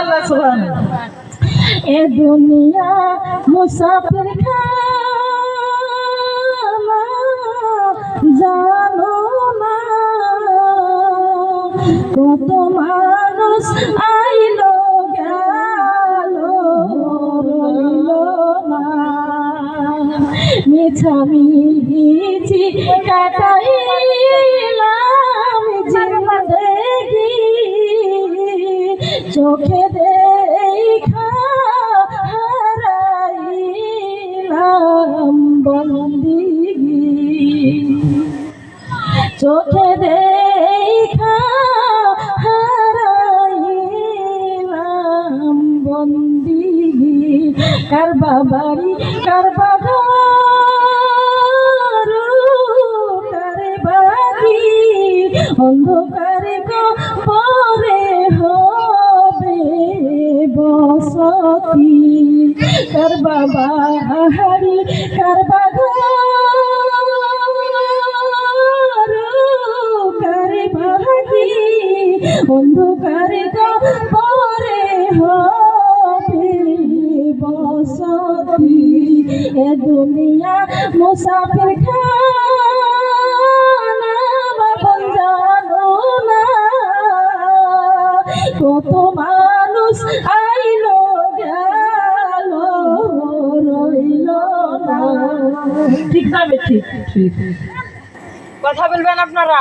সুবহানাল্লাহ সুবহানাল্লাহ। এ দুনিয়া মুসাফির খানা জানো না, কত মানুষ আইলো গেল রইল না, মিছামিছি কাটাইলাম জিন্দেগি, চোখে দেখা হারাইলাম বন্দিগি, চোখে দেখা হারাইলাম বন্দিগি। কার বাবারি কার বাগার কারে বাড়ি অন্ধকারে পরে হবে বসতি, কার বাবা হারি কার বাগার কারে বাড়ি অন্ধকারে পরে হবে বসতি। এ দুনিয়া মুসাফির খানা বাবন জানো না, কত মানুষ আইলো গেল রইল না। ঠিক না? ঠিক ঠিক কথা বলবেন আপনারা।